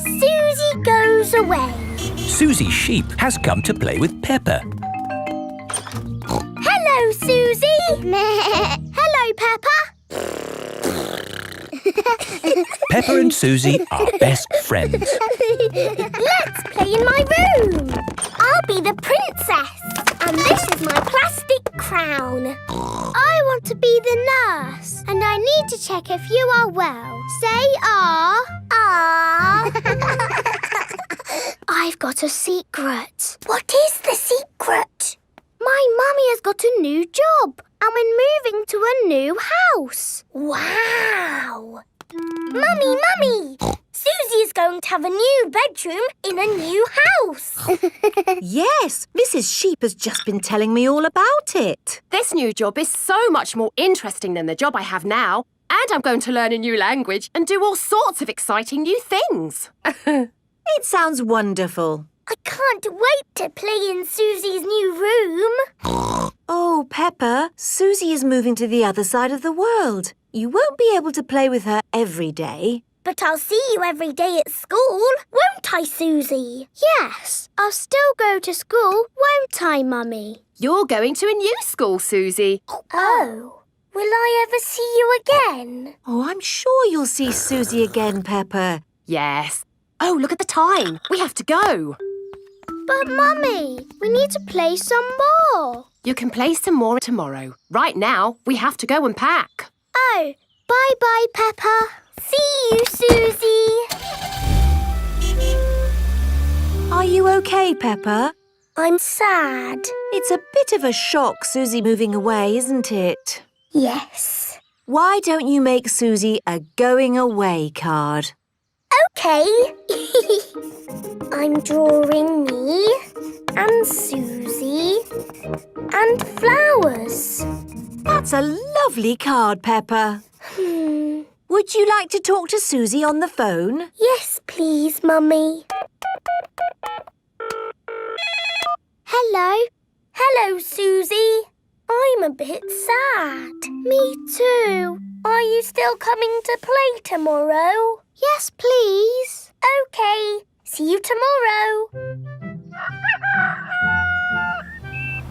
Susie goes away. Susie Sheep has come to play with Peppa. Hello, Susie. Hello, Peppa. Peppa and Susie are best friends. Let's play in my room. I'll be the princess. And this is my plastic crown. I want to be the nurse. And I need to check if you are well. Say ah. Ah. I've got a secret. What is the secret? My mummy has got a new job. And we're moving to a new house. Wow. Mummy! Susie is going to have a new bedroom in a new house. Yes, Mrs. Sheep has just been telling me all about it. This new job is so much more interesting than the job I have now. And I'm going to learn a new language and do all sorts of exciting new things. It sounds wonderful. I can't wait to play in Susie's new room. Oh, Peppa, Susie is moving to the other side of the world. You won't be able to play with her every day. But I'll see you every day at school, won't I, Susie? Yes, I'll still go to school, won't I, Mummy? You're going to a new school, Susie. Oh, will I ever see you again? Oh, I'm sure you'll see Susie again, Peppa. Yes. Oh, look at the time. We have to go. But, Mummy, we need to play some more. You can play some more tomorrow. Right now, we have to go and pack. Oh, bye-bye, Peppa. See you, Susie. Are you okay, Peppa? I'm sad. It's a bit of a shock, Susie moving away, isn't it? Yes. Why don't you make Susie a going away card? OK. I'm drawing me and Susie and flowers. That's a lovely card, Peppa. Would you like to talk to Susie on the phone? Yes, please, Mummy. Hello. Hello, Susie. I'm a bit sad. Me too. Are you still coming to play tomorrow? Yes, please. OK. See you tomorrow.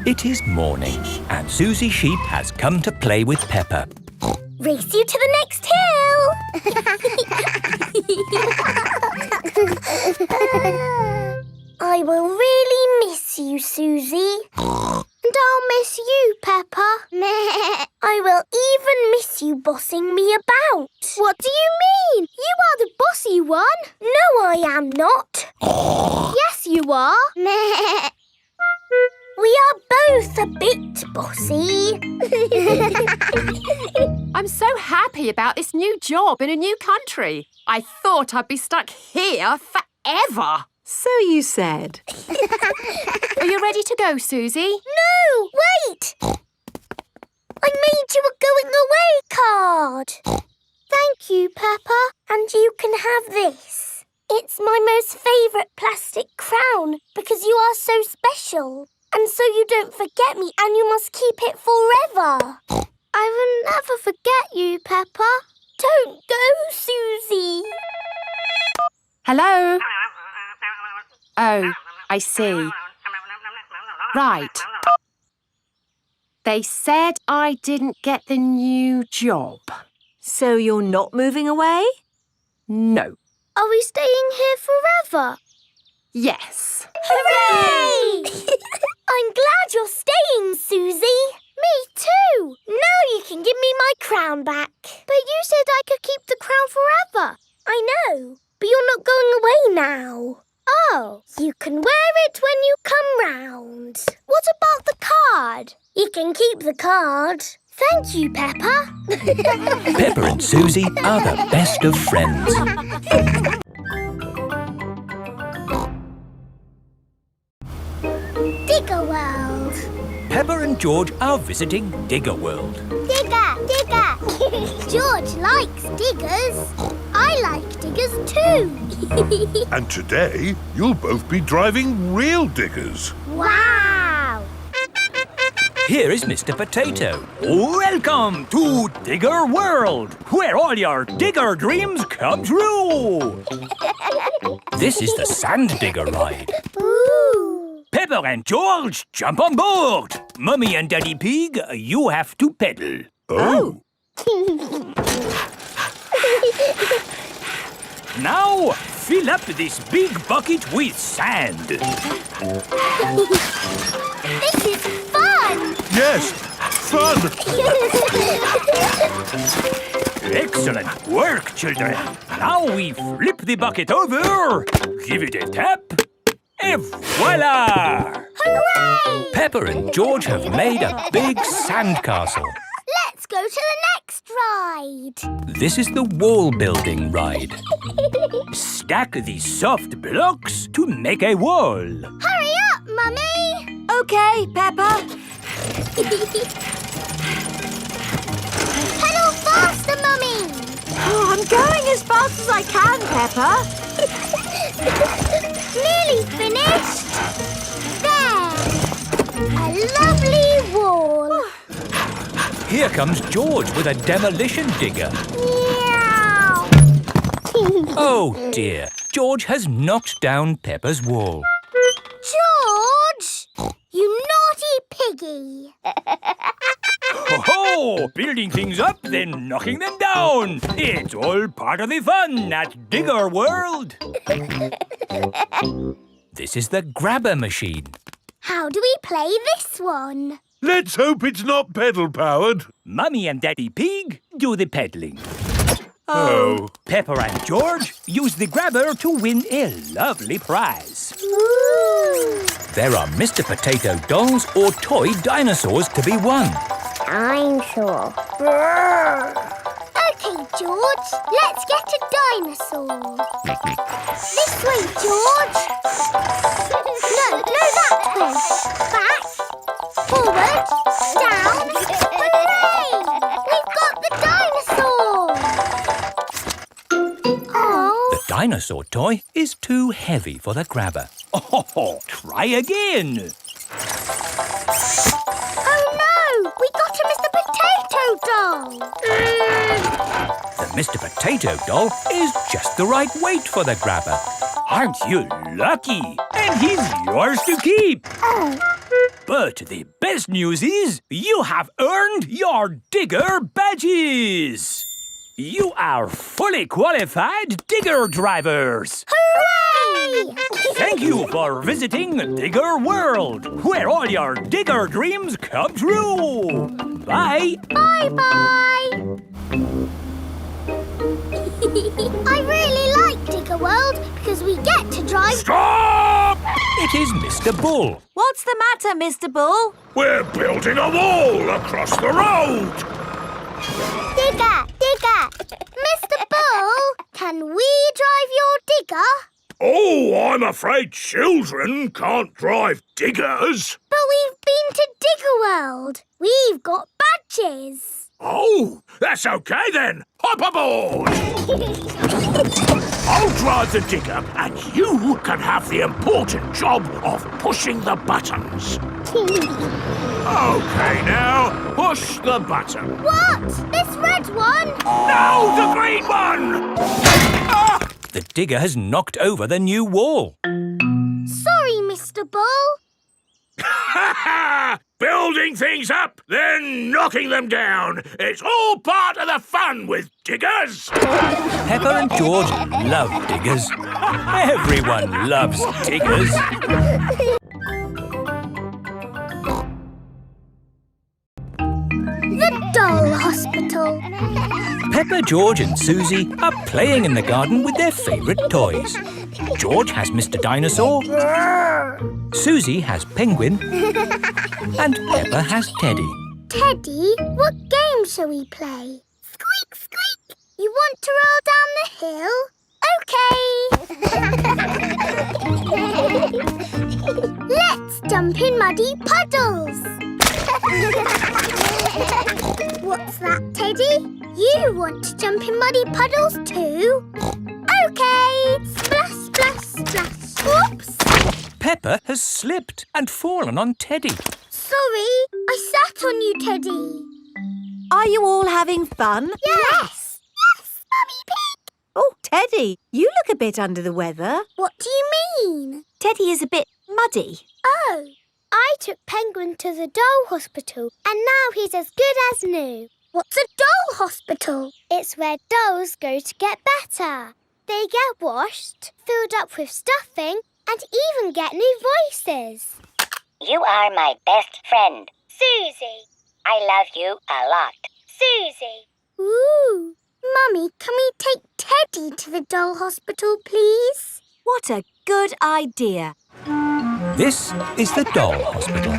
It is morning and Susie Sheep has come to play with Peppa. Race you to the next hill. I will really miss you, Susie. And I'll miss you, Peppa. I will even miss you bossing me about. What do you mean? You are the bossy one. No, I am not. Yes, you are. We are both a bit bossy. I'm so happy about this new job in a new country. I thought I'd be stuck here forever. So you said. Are you ready to go, Susie? No, wait. I made you a going away card. Thank you, Peppa. And you can have this. It's my most favourite plastic crown because you are so special. And so you don't forget me and you must keep it forever. I will never forget you, Peppa. Don't go, Susie. Hello? Oh, I see. Right. They said I didn't get the new job. So you're not moving away? No. Are we staying here forever? Yes. Hooray! I'm glad you're staying, Susie. Me too. Now you can give me my crown back. But you said I could keep the crown forever. I know, but you're not going away now. Oh, you can wear it when you come round. What about the card? You can keep the card. Thank you, Peppa. Peppa and Susie are the best of friends. Digger World. Peppa and George are visiting Digger World. Digger, digger. George likes diggers. I like diggers too. And today, you'll both be driving real diggers. Wow. Here is Mr. Potato. Welcome to Digger World, where all your digger dreams come true. This is the sand digger ride. Ooh. Peppa and George, jump on board. Mummy and Daddy Pig, you have to pedal. Oh. Now, fill up this big bucket with sand. This is fun! Yes, fun! Excellent work, children. Now we flip the bucket over, give it a tap, and voila! Hooray! Peppa and George have made a big sand castle. Let's go to the next ride. This is the wall building ride. Stack the soft blocks to make a wall. Hurry up, Mummy! OK, Peppa. Pedal faster, Mummy! Oh, I'm going as fast as I can, Peppa. Nearly finished. There! A lovely wall. Here comes George with a demolition digger. Meow. Oh dear, George has knocked down Peppa's wall. George! You naughty piggy! Ho-ho! Building things up, then knocking them down. It's all part of the fun at Digger World. This is the grabber machine. How do we play this one? Let's hope it's not pedal-powered. Mummy and Daddy Pig do the peddling. Oh. Peppa and George use the grabber to win a lovely prize. Ooh. There are Mr. Potato dolls or toy dinosaurs to be won. Dinosaur. OK, George. Let's get a dinosaur. This way, George. No, that way. Back. Forward. Down. Hooray! We've got the dinosaur. Oh. The dinosaur toy is too heavy for the grabber. Oh, try again. Oh no! We got a Mr. Potato doll! The Mr. Potato doll is just the right weight for the grabber. Aren't you lucky? And he's yours to keep. Oh. But the best news is you have earned your digger badges. You are fully qualified digger drivers. Hooray! Thank you for visiting Digger World, where all your digger dreams come true. Bye. Bye-bye! I really like Digger World because we get to drive... Stop! It is Mr. Bull. What's the matter, Mr. Bull? We're building a wall across the road. Digger! Mr. Bull, can we drive your digger? Oh, I'm afraid children can't drive diggers. But we've been to Digger World. We've got badges. Oh, that's okay then. Hop aboard. I'll drive the digger and you can have the important job of pushing the buttons. Okay, now, push the button. What? This red one? No, the green one! Ah! The digger has knocked over the new wall. Sorry, Mr. Bull. Building things up, then knocking them down. It's all part of the fun with diggers. Peppa and George love diggers. Everyone loves diggers. The Doll Hospital. Peppa, George and Susie are playing in the garden with their favourite toys. George has Mr. Dinosaur, Susie has Penguin, and Peppa has Teddy. Teddy, what game shall we play? Squeak, squeak. You want to roll down the hill? OK. Let's jump in muddy puddles. What's that, Teddy? You want to jump in muddy puddles too? OK. Splash, splash, splash. Whoops. Peppa has slipped and fallen on Teddy. Sorry, I sat on you, Teddy. Are you all having fun? Yes. Yes, Mummy Pig. Oh, Teddy, you look a bit under the weather. What do you mean? Teddy is a bit muddy. Oh, I took Penguin to the doll hospital and now he's as good as new. What's a doll hospital? It's where dolls go to get better. They get washed, filled up with stuffing and even get new voices. You are my best friend. Susie. I love you a lot. Susie. Ooh. Mummy, can we take Teddy to the doll hospital, please? What a good idea. This is the doll hospital.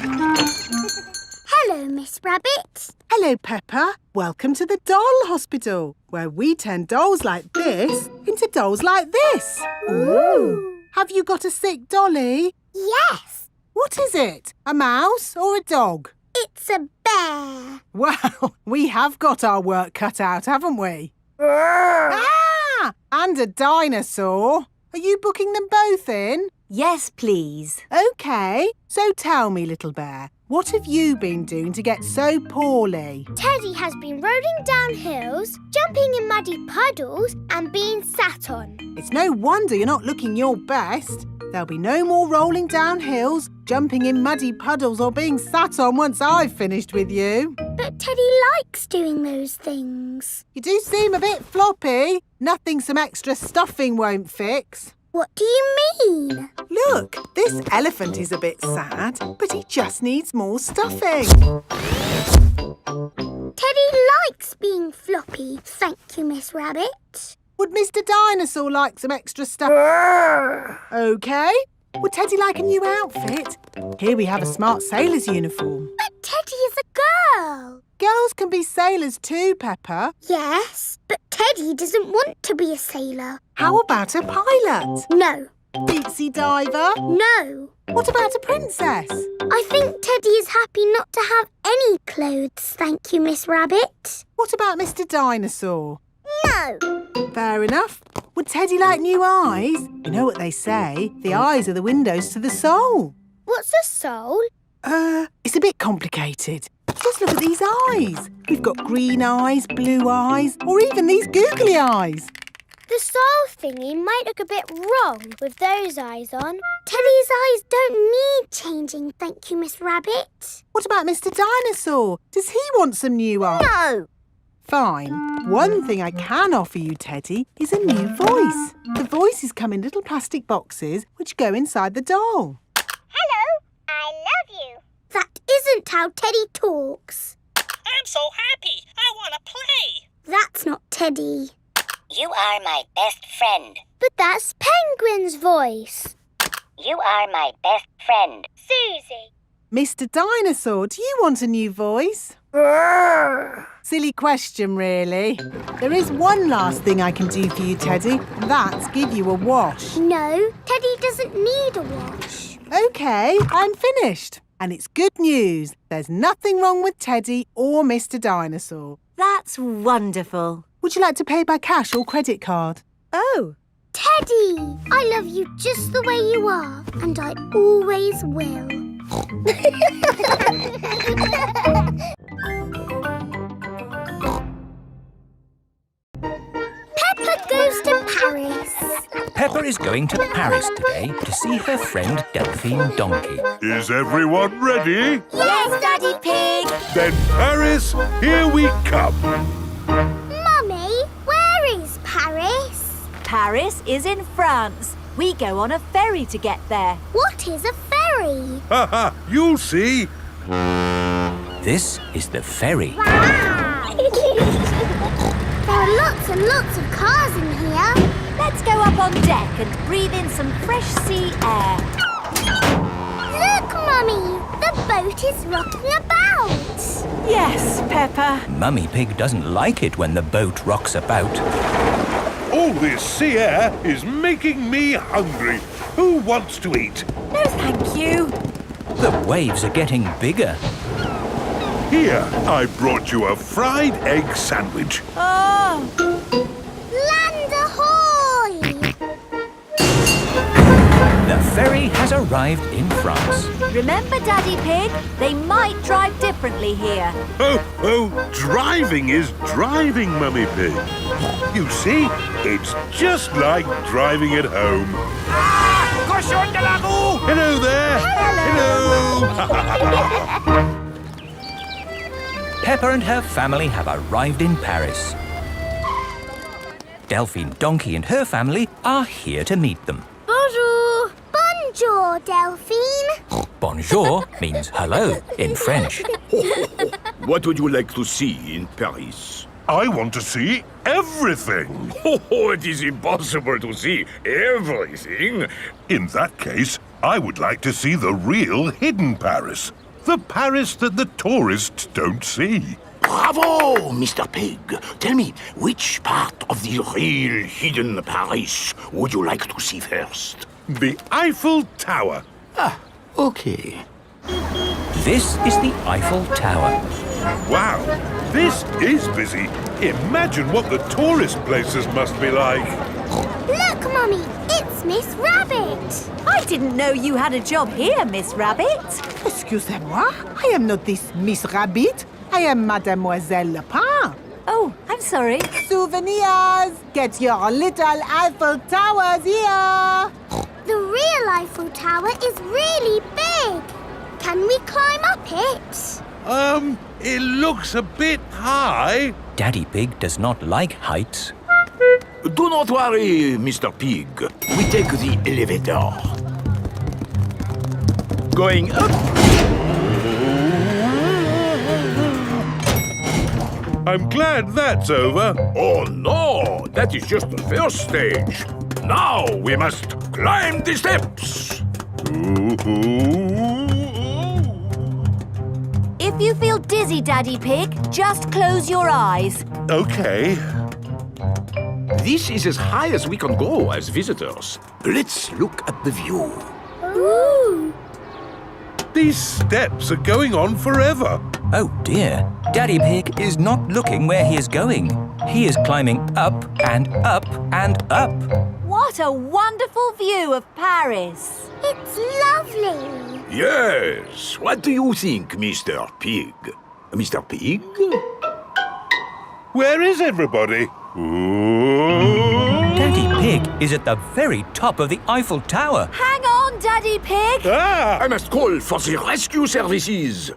Hello, Miss Rabbit. Hello, Peppa. Welcome to the doll hospital, where we turn dolls like this into dolls like this. Ooh. Have you got a sick dolly? Yes, What is it? A mouse or a dog? it's a bear. Well, we have got our work cut out, haven't we? Ah! And a dinosaur. Are you booking them both in? Yes, please. OK. So tell me, little bear, what have you been doing to get so poorly? Teddy has been rolling down hills, jumping in muddy puddles and being sat on. It's no wonder you're not looking your best. There'll be no more rolling down hills, jumping in muddy puddles or being sat on once I've finished with you. But Teddy likes doing those things. You do seem a bit floppy. Nothing some extra stuffing won't fix. What do you mean? Look, this elephant is a bit sad, but he just needs more stuffing. Teddy likes being floppy, thank you, Miss Rabbit. Would Mr. Dinosaur like some extra stuff? OK. Would Teddy like a new outfit? Here we have a smart sailor's uniform. But Teddy is a girl. Girls can be sailors too, Peppa. Yes, but Teddy doesn't want to be a sailor. How about a pilot? No, Deep sea diver? no. What about a princess? I think Teddy is happy not to have any clothes, thank you, Miss Rabbit. What about Mr. Dinosaur? No. Fair enough. Would Teddy like new eyes? You know what they say, the eyes are the windows to the soul. What's a soul? It's a bit complicated. Just look at these eyes. We've got green eyes, blue eyes, or even these googly eyes. The soul thingy might look a bit wrong with those eyes on. Teddy's eyes don't need changing, thank you, Miss Rabbit. What about Mr. Dinosaur? Does he want some new eyes? No. Fine. One thing I can offer you, Teddy, is a new voice. The voices come in little plastic boxes which go inside the doll. Hello, I love you. That isn't how Teddy talks. I'm so happy. I want to play. That's not Teddy. You are my best friend. But that's Penguin's voice. You are my best friend. Susie. Mr. Dinosaur, do you want a new voice? Silly question, really. There is one last thing I can do for you, Teddy, and that's give you a wash. No, Teddy doesn't need a wash. OK, I'm finished. And it's good news. There's nothing wrong with Teddy or Mr. Dinosaur. That's wonderful. Would you like to pay by cash or credit card? Oh, Teddy, I love you just the way you are, and I always will. Peppa goes to Paris. Peppa is going to Paris today to see her friend Delphine Donkey. Is everyone ready? Yes, Daddy Pig. Then Paris, here we come. Mummy, where is Paris? Paris is in France. We go on a ferry to get there. What is a ferry? Ha ha, you'll see. This is the ferry. Wow! There are lots and lots of cars in here. Let's go up on deck and breathe in some fresh sea air. Look, Mummy, the boat is rocking about. Yes, Peppa. Mummy Pig doesn't like it when the boat rocks about. All this sea air is making me hungry. Who wants to eat? No, thank you. The waves are getting bigger. Here, I brought you a fried egg sandwich. Oh, Land ahoy! The ferry family has arrived in France. Remember, Daddy Pig? They might drive differently here. Oh, driving is driving, Mummy Pig. You see, it's just like driving at home. Cochon de la roue! Hello there! Hello! Peppa and her family have arrived in Paris. Delphine Donkey and her family are here to meet them. Bonjour. Bonjour, Delphine. Bonjour means hello in French. What would you like to see in Paris? I want to see everything. Oh, it is impossible to see everything. In that case, I would like to see the real hidden Paris. The Paris that the tourists don't see. Bravo, Mr. Pig. Tell me, which part of the real hidden Paris would you like to see first? The Eiffel Tower. Ah, okay. This is the Eiffel Tower. Wow, this is busy. Imagine what the tourist places must be like. Look, Mummy, it's Miss Rabbit. I didn't know you had a job here, Miss Rabbit. Excusez-moi, I am not this Miss Rabbit. I am Mademoiselle Lapin. Oh, I'm sorry. Souvenirs! Get your little Eiffel Towers here! The real Eiffel Tower is really big. Can we climb up it? It looks a bit high. Daddy Pig does not like heights. Do not worry, Mr. Pig. We take the elevator. Going up. I'm glad that's over. Oh no, that is just the first stage. Now we must climb the steps. If you feel dizzy, Daddy Pig, just close your eyes. Okay. This is as high as we can go as visitors. Let's look at the view. Ooh. These steps are going on forever. Oh dear, Daddy Pig is not looking where he is going. He is climbing up and up and up. What a wonderful view of Paris. It's lovely. Yes. What do you think, Mr. Pig? Mr. Pig? Where is everybody? Daddy Pig is at the very top of the Eiffel Tower. Hang on, Daddy Pig. Ah! I must call for the rescue services.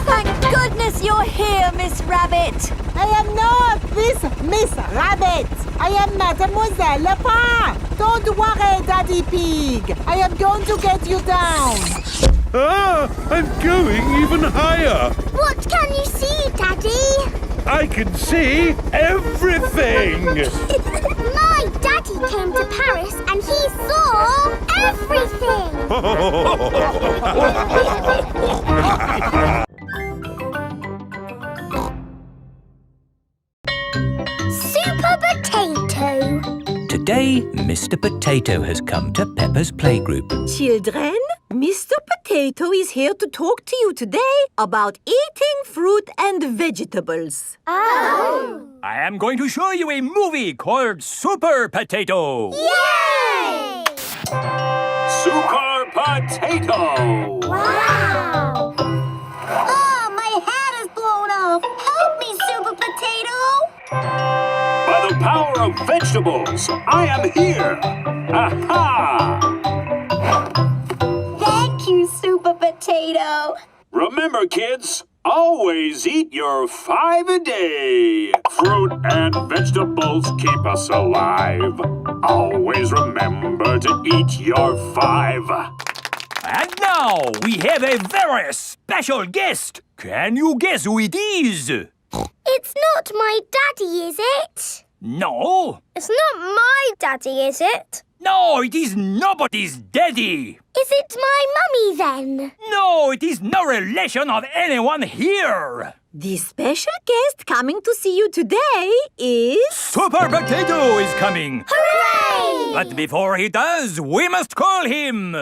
Thank goodness you're here, Miss Rabbit. I am not this Miss Rabbit. I am Mademoiselle Lapin. Don't worry, Daddy Pig. I am going to get you down. Ah! I'm going even higher. What can you see, Daddy? I can see everything. My daddy came to Paris and he saw everything. Super Potato. Today, Mr. Potato has come to Peppa's playgroup. Children, Mr. Potato is here to talk to you today about eating fruit and vegetables. Oh. I am going to show you a movie called Super Potato. Yay! Super Potato! Wow! Oh, my hat is blown off. Help me, Super Potato. By the power of vegetables, I am here. Aha! Thank you, Super Potato. Remember, kids, always eat your 5 a day. Fruit and vegetables keep us alive. Always remember to eat your 5. And now we have a very special guest. Can you guess who it is? It's not my daddy, is it? No. It's not my daddy, is it? No, it is nobody's daddy. Is it my mummy then? No, it is no relation of anyone here. The special guest coming to see you today is... Super Potato is coming. Hooray! But before he does, we must call him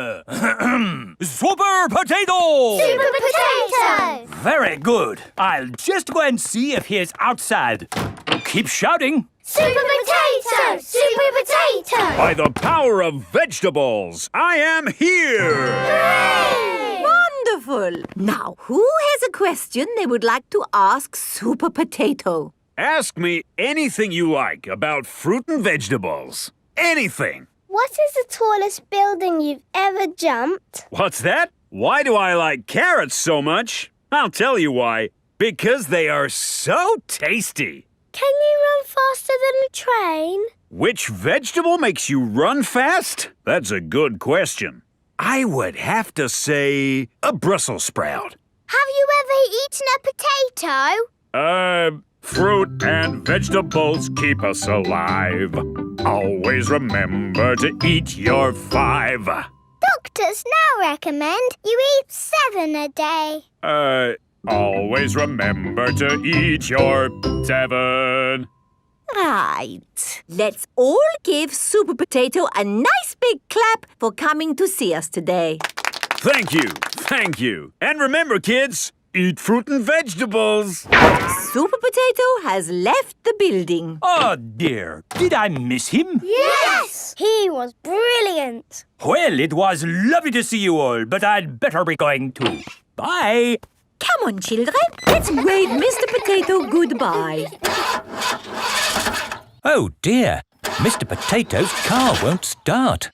Super Potato! Super Potato! Very good. I'll just go and see if he is outside. Keep shouting. Super potato! Super potato! By the power of vegetables, I am here! Hooray! Wonderful! Now, who has a question they would like to ask Super Potato? Ask me anything you like about fruit and vegetables. Anything. What is the tallest building you've ever jumped? What's that? Why do I like carrots so much? I'll tell you why. Because they are so tasty. Can you run faster than a train? Which vegetable makes you run fast? That's a good question. I would have to say a Brussels sprout. Have you ever eaten a potato? Fruit and vegetables keep us alive. Always remember to eat your 5. Doctors now recommend you eat 7 a day. Always remember to eat your 7. Right. Let's all give Super Potato a nice big clap for coming to see us today. Thank you. Thank you. And remember, kids, eat fruit and vegetables. Super Potato has left the building. Oh dear, did I miss him? Yes! He was brilliant. Well, it was lovely to see you all, but I'd better be going too. Bye. Come on, children. Let's wave Mr. Potato goodbye. Oh dear, Mr. Potato's car won't start.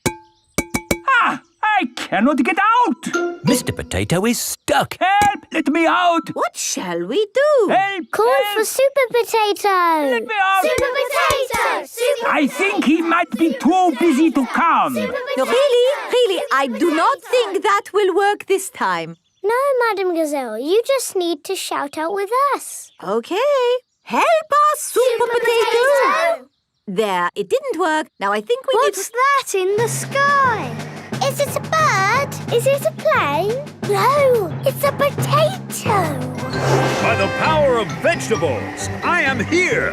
Ah, I cannot get out. Mr. Potato is stuck. Help, let me out. What shall we do? Help, Call help. for Super Potato. Let me out. Super Potato! Super I think he might be too busy to come. No, really, I do not think that will work this time. No, Madam Gazelle, you just need to shout out with us. Okay. Help us, Super Potato! There, it didn't work. Now I think we What's that in the sky? Is it a bird? Is it a plane? No, it's a potato. By the power of vegetables, I am here.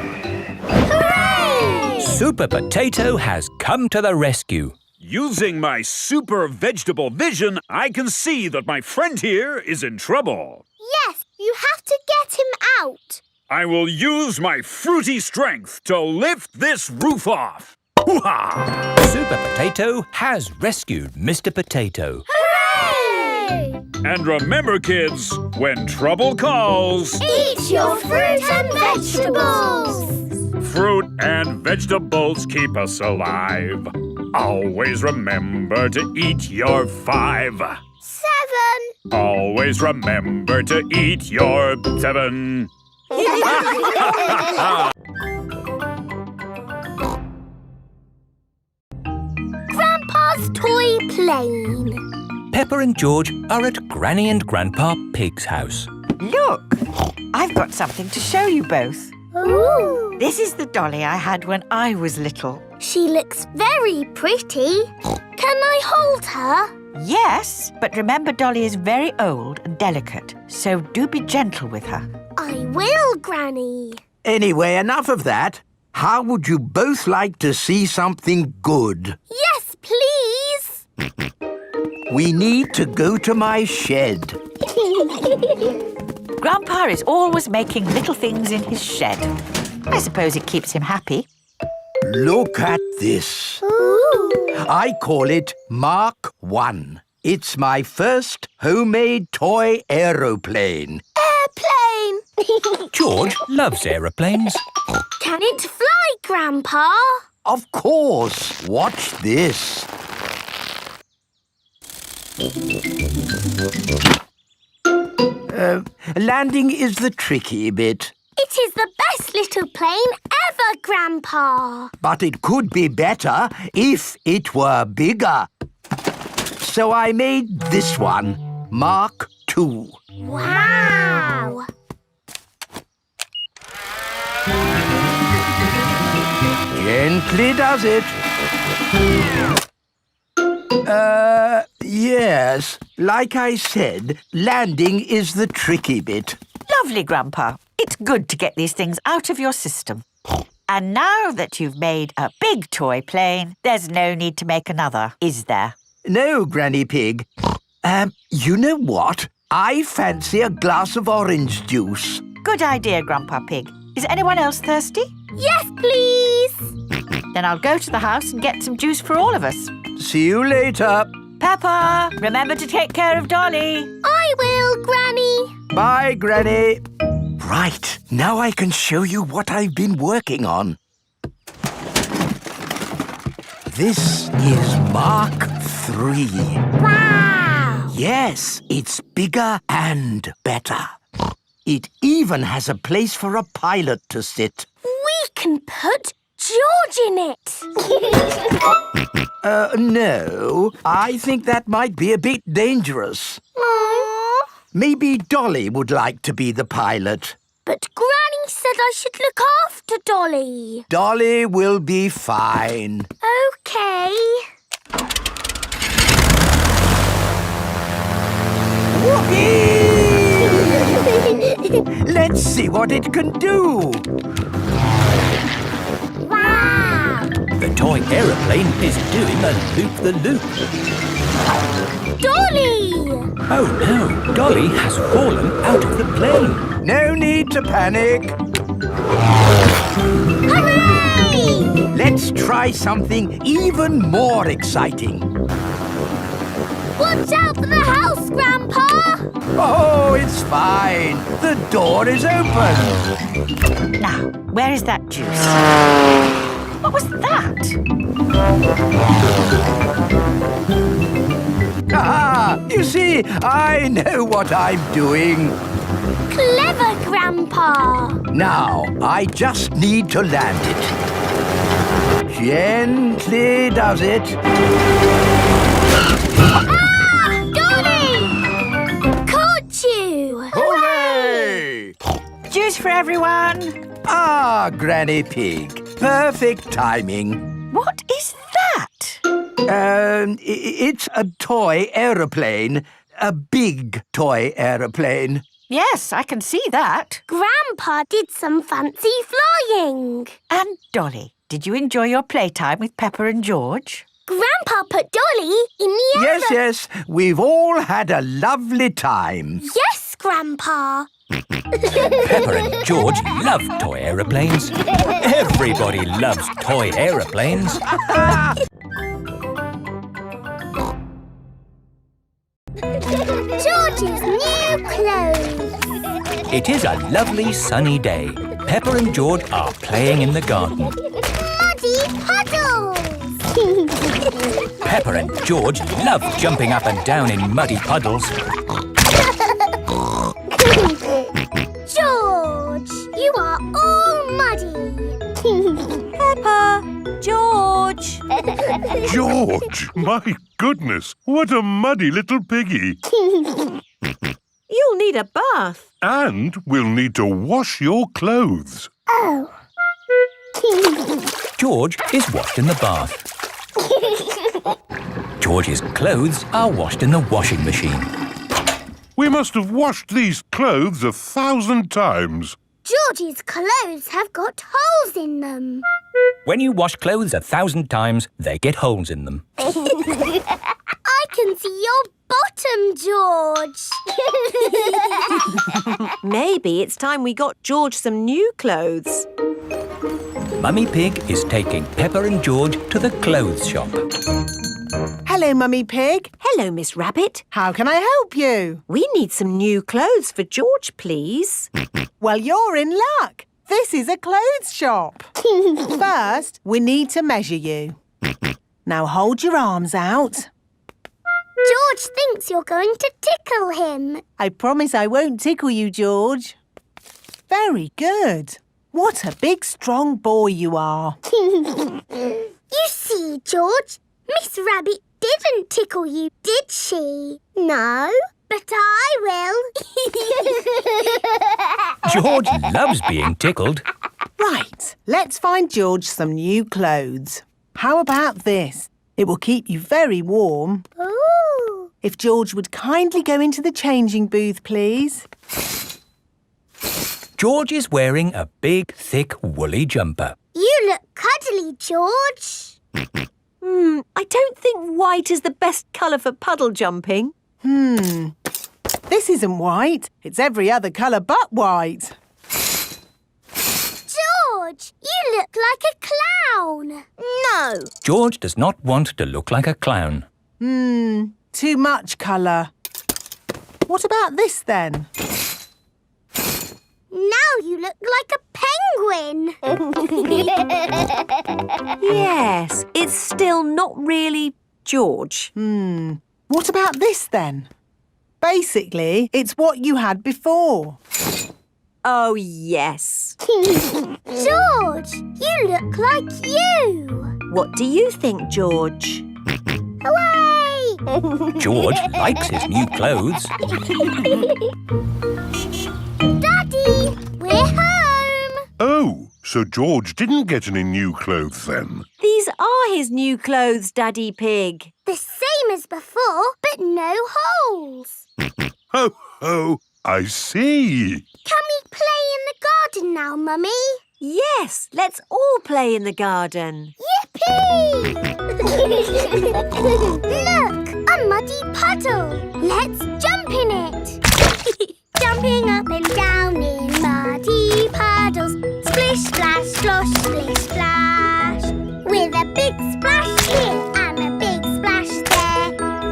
Hooray! Super Potato has come to the rescue. Using my super vegetable vision, I can see that my friend here is in trouble. Yes, you have to get him out. I will use my fruity strength to lift this roof off. Hoo-ha! Super Potato has rescued Mr. Potato. Hooray! And remember, kids, when trouble calls, Eat your fruit and vegetables. fruit and vegetables keep us alive. Always remember to eat your 5. 7. Always remember to eat your 7. Grandpa's toy plane. Peppa and George are at Granny and Grandpa Pig's house. Look, I've got something to show you both. Ooh. This is the dolly I had when I was little. She looks very pretty. Can I hold her? Yes, but remember Dolly is very old and delicate, so do be gentle with her. I will, Granny. Anyway, enough of that. How would you both like to see something good? Yes, please. We need to go to my shed. Grandpa is always making little things in his shed. I suppose it keeps him happy. Look at this. Ooh. I call it Mark 1. It's my first homemade toy aeroplane. Airplane. George loves aeroplanes. Can it fly, Grandpa? Of course. Watch this. Landing is the tricky bit. It is the best little plane ever, Grandpa. But it could be better if it were bigger. So I made this one, Mark 2. Wow. Gently does it. Yes. Like I said, landing is the tricky bit. Lovely, Grandpa. It's good to get these things out of your system. And now that you've made a big toy plane, there's no need to make another, is there? No, Granny Pig. You know what? I fancy a glass of orange juice. Good idea, Grandpa Pig. Is anyone else thirsty? Yes, please. Then I'll go to the house and get some juice for all of us. See you later. Peppa, remember to take care of Dolly. I will, Granny. Bye, Granny. Right, now I can show you what I've been working on. This is Mark III. Wow. Yes, it's bigger and better. It even has a place for a pilot to sit. We can put George in it. No, I think that might be a bit dangerous. Aww. Maybe Dolly would like to be the pilot. But Granny said I should look after Dolly. Dolly will be fine. OK. Let's see what it can do. Wow. The toy aeroplane is doing a loop-the-loop. Dolly! Oh no, Dolly has fallen out of the plane. No need to panic. Hooray! Let's try something even more exciting. Watch out for the house, Grandpa! Oh, it's fine. The door is open. Now, where is that juice? What was that? Ah, you see, I know what I'm doing. Clever, Grandpa! Now, I just need to land it. Gently does it. Ah! Dolly! Caught you! Hooray! Juice for everyone. Ah, Granny Pig. Perfect timing. What is that? It's a toy aeroplane. A big toy aeroplane. Yes, I can see that. Grandpa did some fancy flying. And Dolly, did you enjoy your playtime with Peppa and George? Grandpa put Dolly in the Yes, yes. We've all had a lovely time. Yes, Grandpa. Peppa and George love toy aeroplanes. Everybody loves toy aeroplanes. George's new clothes. It is a lovely sunny day. Peppa and George are playing in the garden. Muddy puddles. Peppa and George love jumping up and down in muddy puddles. George, you are all muddy. Peppa, George. George, my goodness, what a muddy little piggy. You'll need a bath. And we'll need to wash your clothes. Oh. George is washed in the bath. George's clothes are washed in the washing machine. We must have washed these clothes 1,000 times. George's clothes have got holes in them. When you wash clothes 1,000 times, they get holes in them. I can see your bottom, George. Maybe it's time we got George some new clothes. Mummy Pig is taking Peppa and George to the clothes shop. Hello, Mummy Pig. Hello, Miss Rabbit. How can I help you? We need some new clothes for George, please. Well, you're in luck. This is a clothes shop. First, we need to measure you. Now hold your arms out. George thinks you're going to tickle him. I promise I won't tickle you, George. Very good. What a big, strong boy you are. You see, George, Miss Rabbit didn't tickle you, did she? No, but I will. George loves being tickled. Right, let's find George some new clothes. How about this? It will keep you very warm. Ooh. If George would kindly go into the changing booth, please. George is wearing a big, thick, woolly jumper. You look cuddly, George. I don't think white is the best colour for puddle jumping. This isn't white. It's every other colour but white. George, George, you look like a clown. No. George does not want to look like a clown. Too much colour. What about this then? Now you look like a penguin. Yes, it's still not really George. What about this then? Basically, it's what you had before. Oh, yes. George, you look like you. What do you think, George? Hooray! George likes his new clothes. Daddy, we're home. Oh, so George didn't get any new clothes then? These are his new clothes, Daddy Pig. The same as before, but no holes. Ho, ho, I see. Can we play in the garden now, Mummy? Yes, let's all play in the garden. Yippee! Look, a muddy puddle. Let's jump in it. Jumping up and down in muddy puddles. Splish, splash, slosh, splish, splash. With a big splash here and a big splash there.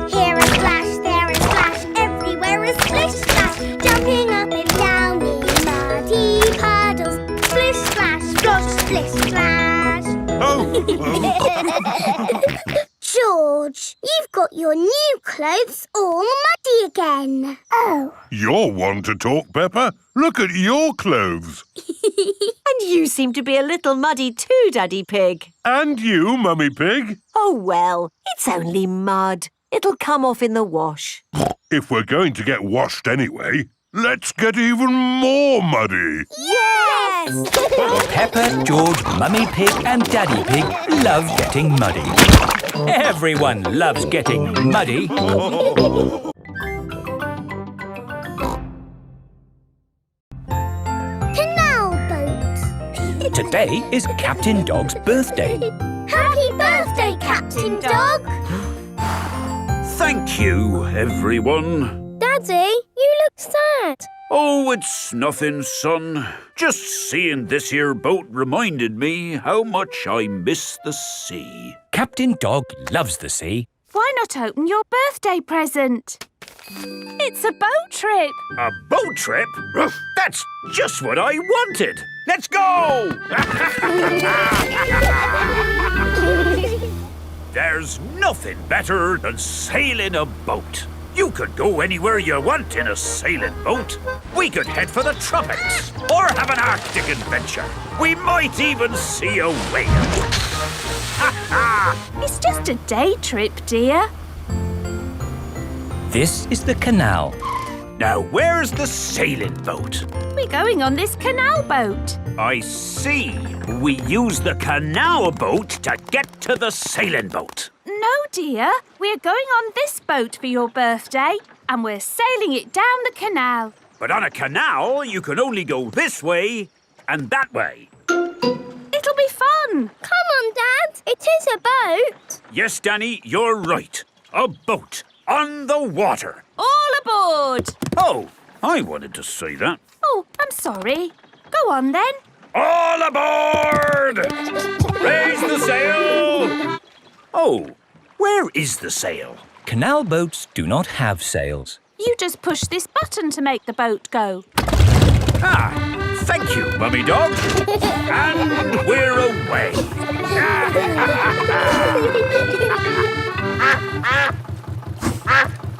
Here a splash, there a splash, everywhere a splish, splash. Jumping up and down in muddy puddles. Splish, splash, slosh, splish, splash. Oh, George, you've got your new clothes all muddy again. Oh. You're one to talk, Peppa. Look at your clothes. And you seem to be a little muddy too, Daddy Pig. And you, Mummy Pig. Oh, well, it's only mud. It'll come off in the wash. If we're going to get washed anyway, let's get even more muddy. Yes! Peppa, George, Mummy Pig and Daddy Pig love getting muddy. Everyone loves getting muddy. Canal boat. Today is Captain Dog's birthday. Happy birthday, Captain Dog. Thank you, everyone. Daddy, you look sad. Oh, it's nothing, son. Just seeing this here boat reminded me how much I miss the sea. Captain Dog loves the sea. Why not open your birthday present? It's a boat trip. A boat trip? That's just what I wanted. Let's go! There's nothing better than sailing a boat. You could go anywhere you want in a sailing boat. We could head for the tropics or have an Arctic adventure. We might even see a whale. It's just a day trip, dear. This is the canal. Now, where's the sailing boat? We're going on this canal boat. I see. We use the canal boat to get to the sailing boat. No, dear. We're going on this boat for your birthday, and we're sailing it down the canal. But on a canal, you can only go this way and that way. It'll be fun. Come on, Dad. It is a boat. Yes, Danny, you're right. A boat on the water. All aboard. Oh, I wanted to say that. Oh, I'm sorry. Go on, then. All aboard! Raise the sail! Oh, where is the sail? Canal boats do not have sails. You just push this button to make the boat go. Ah, thank you, Mummy Dog. And we're away.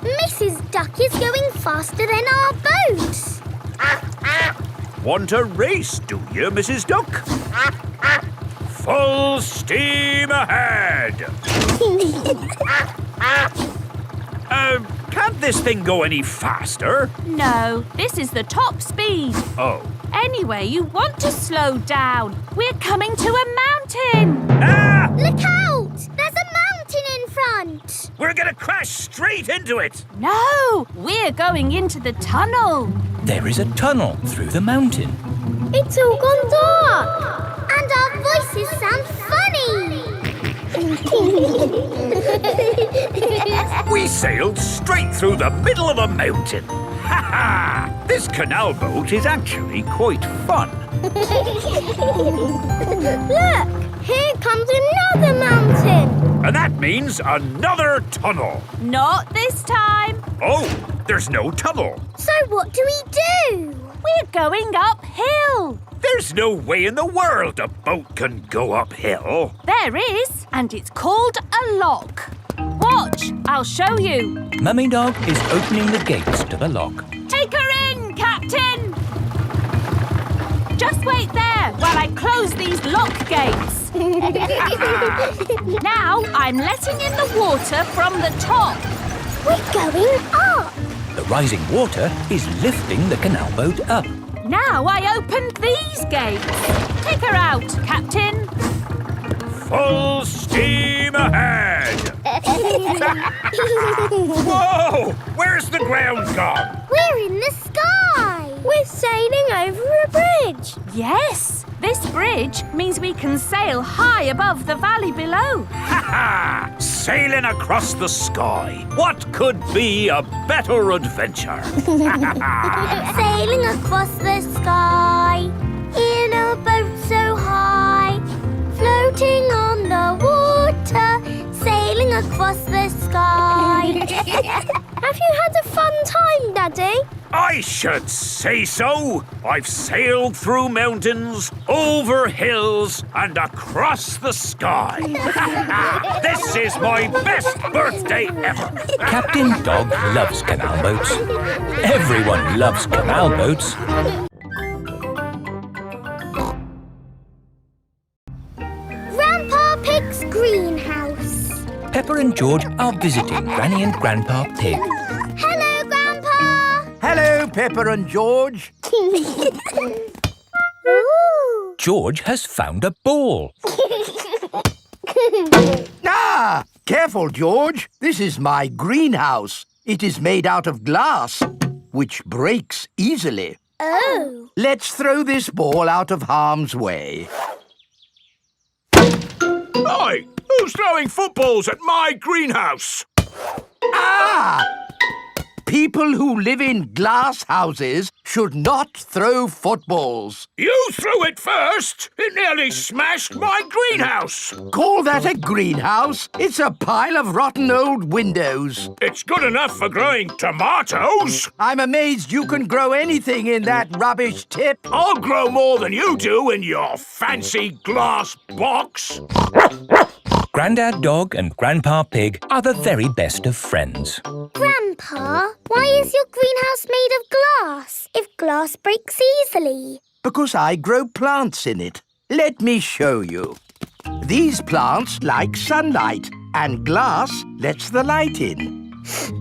Mrs. Duck is going faster than our boat. Want a race, do you, Mrs. Duck? Full steam ahead! Can't this thing go any faster? No, this is the top speed. Oh. Anyway, you want to slow down. We're coming to a mountain. Ah! Look out! There's a mountain in front. We're gonna crash straight into it. No, we're going into the tunnel. There is a tunnel through the mountain. It's all gone dark. And our voices sound funny. We sailed straight through the middle of a mountain. Ha ha! This canal boat is actually quite fun. Look, here comes another mountain. And that means another tunnel. Not this time. Oh, there's no tunnel. So what do we do? We're going uphill. There's no way in the world a boat can go uphill. There is, and it's called a lock. Watch, I'll show you. Mummy Dog is opening the gates to the lock. Take her in, Captain. Just wait there while I close these lock gates. Now I'm letting in the water from the top. We're going up. The rising water is lifting the canal boat up. Now I opened these gates. Take her out, Captain. Full steam ahead! Whoa! Where's the ground gone? We're in the sky. We're sailing over a bridge. Yes, this bridge means we can sail high above the valley below. Ha ha! Sailing across the sky. What could be a better adventure? Sailing across the sky in a boat so high, floating on the water, sailing across the sky. Have you had a fun time, Daddy? I should say so. I've sailed through mountains, over hills, and across the sky. This is my best birthday ever. Captain Dog loves canal boats. Everyone loves canal boats. Grandpa Pig's greenhouse. Peppa and George are visiting Granny and Grandpa Pig. Hello, Grandpa. Hello, Peppa and George. Ooh. George has found a ball. Ah! Careful, George. This is my greenhouse. It is made out of glass, which breaks easily. Oh. Let's throw this ball out of harm's way. Oi! Who's throwing footballs at my greenhouse? Ah! People who live in glass houses should not throw footballs. You threw it first. It nearly smashed my greenhouse. Call that a greenhouse? It's a pile of rotten old windows. It's good enough for growing tomatoes. I'm amazed you can grow anything in that rubbish tip. I'll grow more than you do in your fancy glass box. Grandad Dog and Grandpa Pig are the very best of friends. Grandpa, why is your greenhouse made of glass if glass breaks easily? Because I grow plants in it. Let me show you. These plants like sunlight, and glass lets the light in.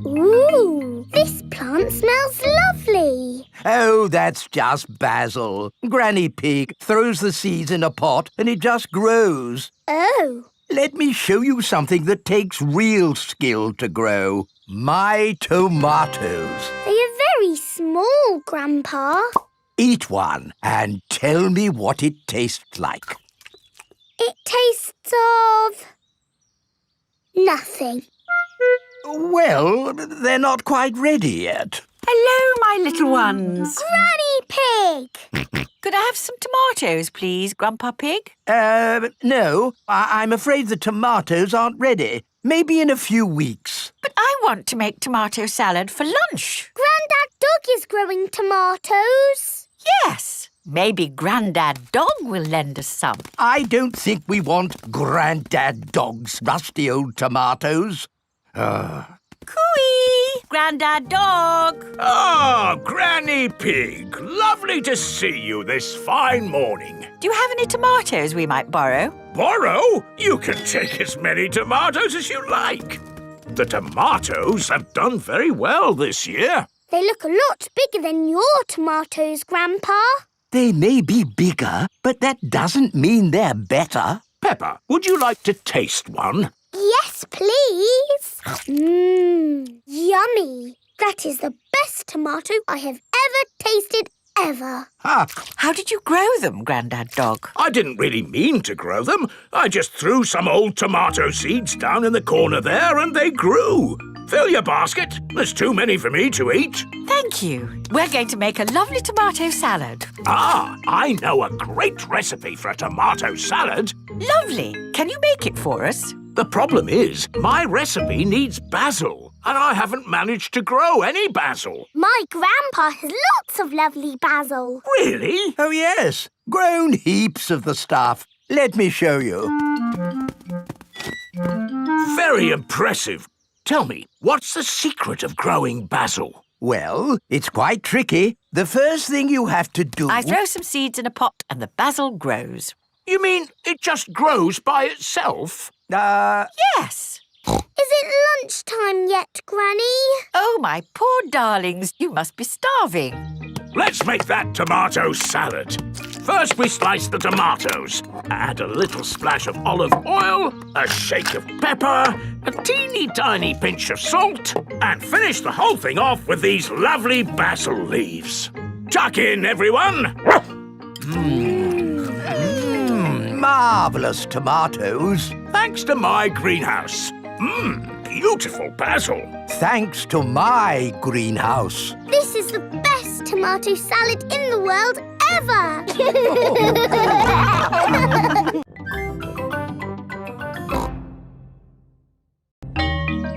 Ooh, this plant smells lovely. Oh, that's just basil. Granny Pig throws the seeds in a pot and it just grows. Oh. Let me show you something that takes real skill to grow. My tomatoes. They are very small, Grandpa. Eat one and tell me what it tastes like. It tastes of... nothing. Well, they're not quite ready yet. Hello, my little ones. Granny Pig! Could I have some tomatoes, please, Grandpa Pig? No. I'm afraid the tomatoes aren't ready. Maybe in a few weeks. But I want to make tomato salad for lunch. Grandad Dog is growing tomatoes. Yes. Maybe Grandad Dog will lend us some. I don't think we want Grandad Dog's rusty old tomatoes. Cooey! Grandad Dog! Ah, Granny Pig. Lovely to see you this fine morning. Do you have any tomatoes we might borrow? Borrow? You can take as many tomatoes as you like. The tomatoes have done very well this year. They look a lot bigger than your tomatoes, Grandpa. They may be bigger, but that doesn't mean they're better. Peppa, would you like to taste one? Yes, please. Yummy. That is the best tomato I have ever tasted ever. How did you grow them, Grandad Dog? I didn't really mean to grow them. I just threw some old tomato seeds down in the corner there and they grew. Fill your basket. There's too many for me to eat. Thank you. We're going to make a lovely tomato salad. Ah, I know a great recipe for a tomato salad. Lovely. Can you make it for us? The problem is, my recipe needs basil, and I haven't managed to grow any basil. My grandpa has lots of lovely basil. Really? Oh, yes. Grown heaps of the stuff. Let me show you. Very impressive. Tell me, what's the secret of growing basil? Well, it's quite tricky. The first thing you have to do... I throw some seeds in a pot and the basil grows. You mean it just grows by itself? Yes. Is it lunchtime yet, Granny? Oh, my poor darlings, you must be starving. Let's make that tomato salad. First, we slice the tomatoes. Add a little splash of olive oil, a shake of pepper, a teeny tiny pinch of salt, and finish the whole thing off with these lovely basil leaves. Tuck in, everyone. Marvellous tomatoes. Thanks to my greenhouse. Beautiful basil. Thanks to my greenhouse. This is the best tomato salad in the world ever!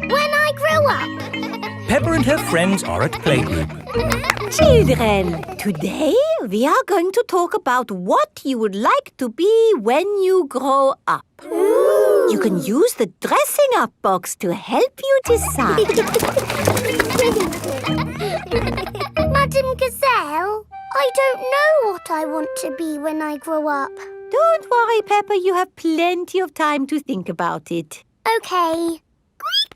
When I grow up. Peppa and her friends are at playgroup. Children, today we are going to talk about what you would like to be when you grow up. Ooh. You can use the dressing up box to help you decide. Madam Gazelle, I don't know what I want to be when I grow up. Don't worry, Peppa, you have plenty of time to think about it. Okay.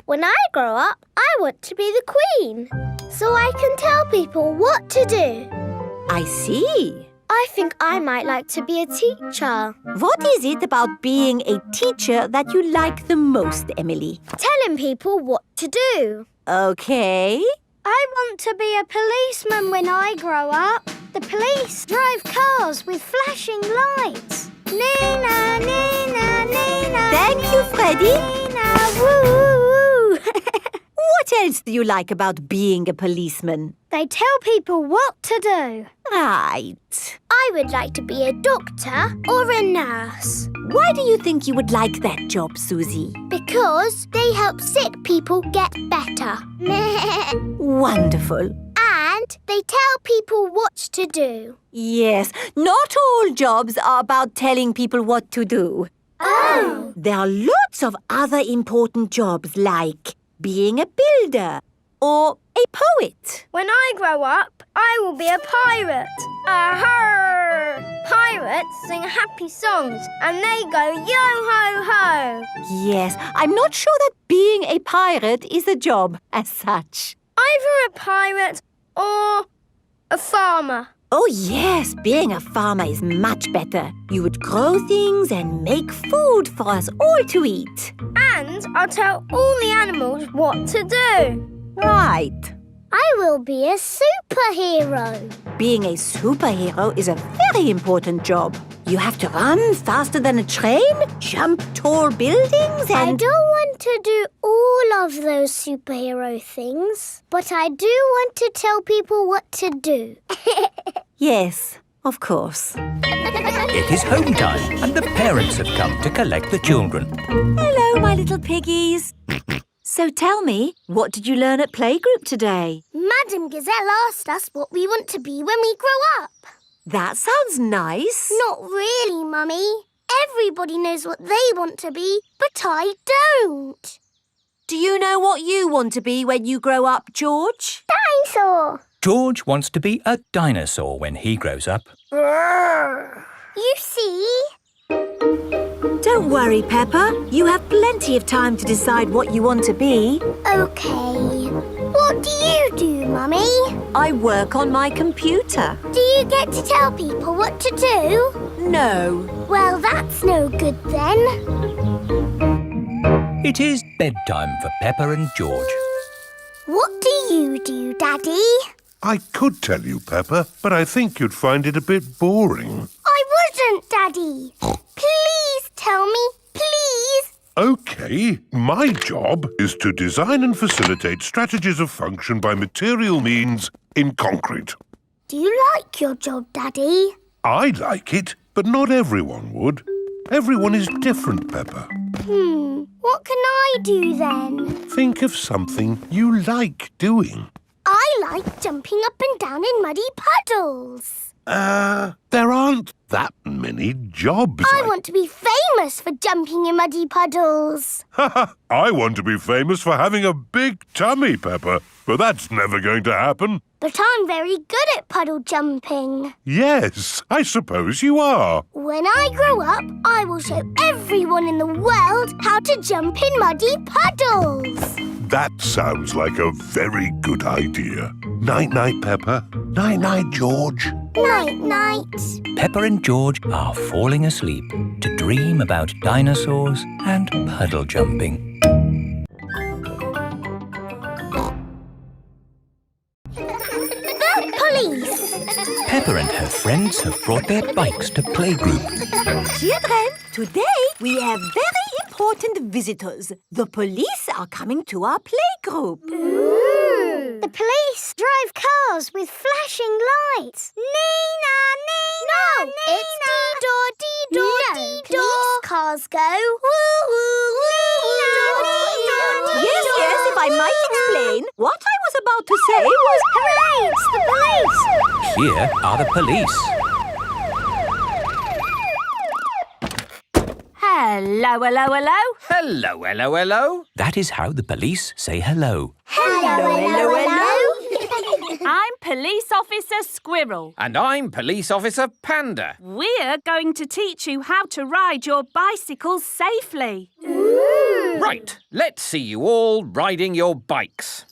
When I grow up, I want to be the Queen, so I can tell people what to do. I see. I think I might like to be a teacher. What is it about being a teacher that you like the most, Emily? Telling people what to do. Okay. I want to be a policeman when I grow up. The police drive cars with flashing lights. Nina, Nina, Nina. Thank you, Freddie. Nina, woo. What else do you like about being a policeman? They tell people what to do. Right. I would like to be a doctor or a nurse. Why do you think you would like that job, Susie? Because they help sick people get better. Wonderful. And they tell people what to do. Yes, not all jobs are about telling people what to do. Oh! There are lots of other important jobs like being a builder or a poet. When I grow up, I will be a pirate. Arr! Pirates sing happy songs and they go yo-ho-ho. Yes, I'm not sure that being a pirate is a job as such. Either a pirate or a farmer. Oh yes, being a farmer is much better. You would grow things and make food for us all to eat. And I'll tell all the animals what to do. Right. I will be a superhero. Being a superhero is a very important job. You have to run faster than a train, jump tall buildings and... I don't want to do all of those superhero things, but I do want to tell people what to do. Yes, of course. It is home time and the parents have come to collect the children. Hello, my little piggies. So tell me, what did you learn at playgroup today? Madam Gazelle asked us what we want to be when we grow up. That sounds nice. Not really, Mummy. Everybody knows what they want to be, but I don't. Do you know what you want to be when you grow up, George? Dinosaur. George wants to be a dinosaur when he grows up. You see? Don't worry, Peppa. You have plenty of time to decide what you want to be. OK. What do you do, Mummy? I work on my computer. Do you get to tell people what to do? No. Well, that's no good then. It is bedtime for Peppa and George. What do you do, Daddy? I could tell you, Peppa, but I think you'd find it a bit boring. I wouldn't, Daddy. Please tell me, please. OK, my job is to design and facilitate strategies of function by material means in concrete. Do you like your job, Daddy? I like it, but not everyone would. Everyone is different, Peppa. What can I do then? Think of something you like doing. I like jumping up and down in muddy puddles. There aren't that many jobs. I want to be famous for jumping in muddy puddles. I want to be famous for having a big tummy, Peppa, but that's never going to happen. But I'm very good at puddle jumping. Yes, I suppose you are. When I grow up, I will show everyone in the world how to jump in muddy puddles. That sounds like a very good idea. Night-night, Peppa. Night-night, George. Night-night. Peppa and George are falling asleep to dream about dinosaurs and puddle jumping. The police. Peppa and her friends have brought their bikes to playgroup. Children, today we have very important visitors. The police are coming to our playgroup. The police drive cars with flashing lights. Nina, Nina, no, it's dee-door, dee-door, dee-door. Police cars go woo-woo, woo-woo. Yes, if I might explain, what I was about to say was... Hooray, it's the police! Here are the police. Hello, hello, hello. Hello, hello, hello. That is how the police say hello. Hello, hello, hello. I'm Police Officer Squirrel. And I'm Police Officer Panda. We're going to teach you how to ride your bicycles safely. Right, let's see you all riding your bikes.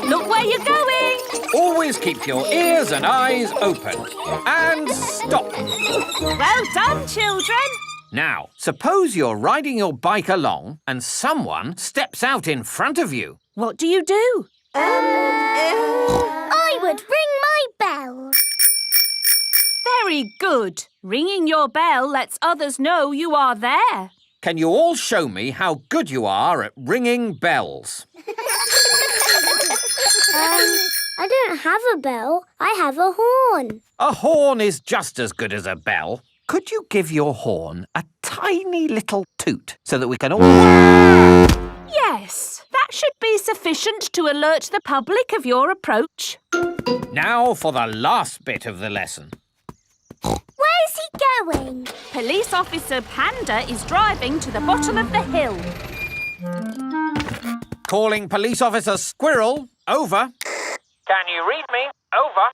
Look where you're going. Always keep your ears and eyes open. And stop. Well done, children. Now, suppose you're riding your bike along and someone steps out in front of you. What do you do? I would ring my bell. Very good. Ringing your bell lets others know you are there. Can you all show me how good you are at ringing bells? I don't have a bell. I have a horn. A horn is just as good as a bell. Could you give your horn a tiny little toot so that we can all... Yes, that should be sufficient to alert the public of your approach. Now for the last bit of the lesson. Where's he going? Police Officer Panda is driving to the bottom of the hill. Calling Police Officer Squirrel. Over. Can you read me? Over.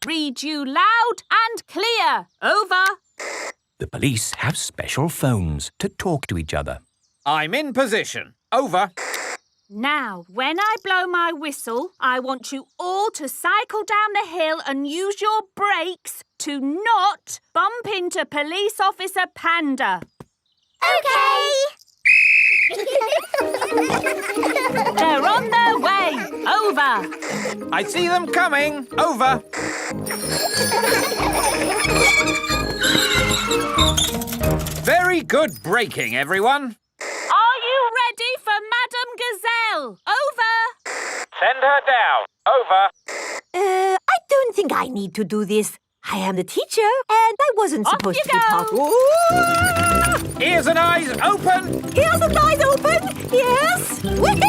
Read you loud and clear. Over. The police have special phones to talk to each other. I'm in position. Over. Now, when I blow my whistle, I want you all to cycle down the hill and use your brakes to not bump into Police Officer Panda. OK. They're on their way. Over. I see them coming. Over. Very good braking, everyone. Are you ready for Madame Gazelle? Over. Send her down. Over. I don't think I need to do this. I am the teacher, and I wasn't supposed to be taught. Ears and eyes open. Ears and eyes open. Yes. Whee!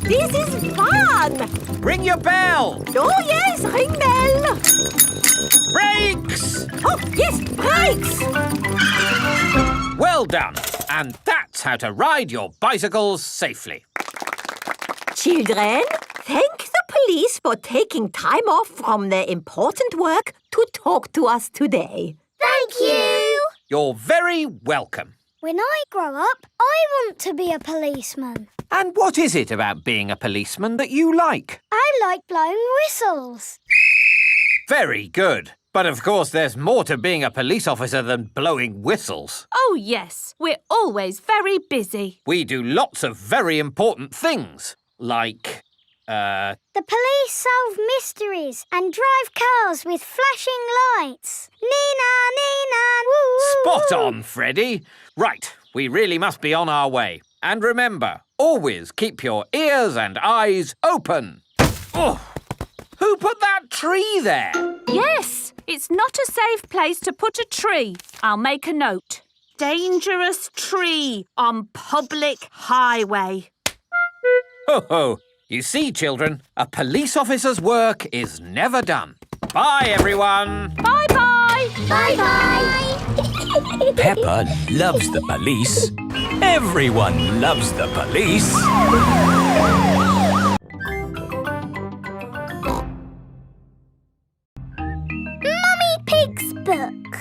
This is fun. Ring your bell. Oh, yes, ring bell. Brakes. Oh, yes, brakes. Well done. And that's how to ride your bicycles safely. Children, thank the police for taking time off from their important work to talk to us today. Thank you. You're very welcome. When I grow up, I want to be a policeman. And what is it about being a policeman that you like? I like blowing whistles. Very good. But of course there's more to being a police officer than blowing whistles. Oh, yes. We're always very busy. We do lots of very important things, like The police solve mysteries and drive cars with flashing lights. Nina, Nina, woo! Spot on, Freddy. Right, we really must be on our way. And remember, always keep your ears and eyes open. Oh, who put that tree there? Yes, it's not a safe place to put a tree. I'll make a note. Dangerous tree on public highway. Ho ho! You see, children, a police officer's work is never done. Bye, everyone. Bye-bye. Bye-bye. Peppa loves the police. Everyone loves the police. Mummy Pig's book.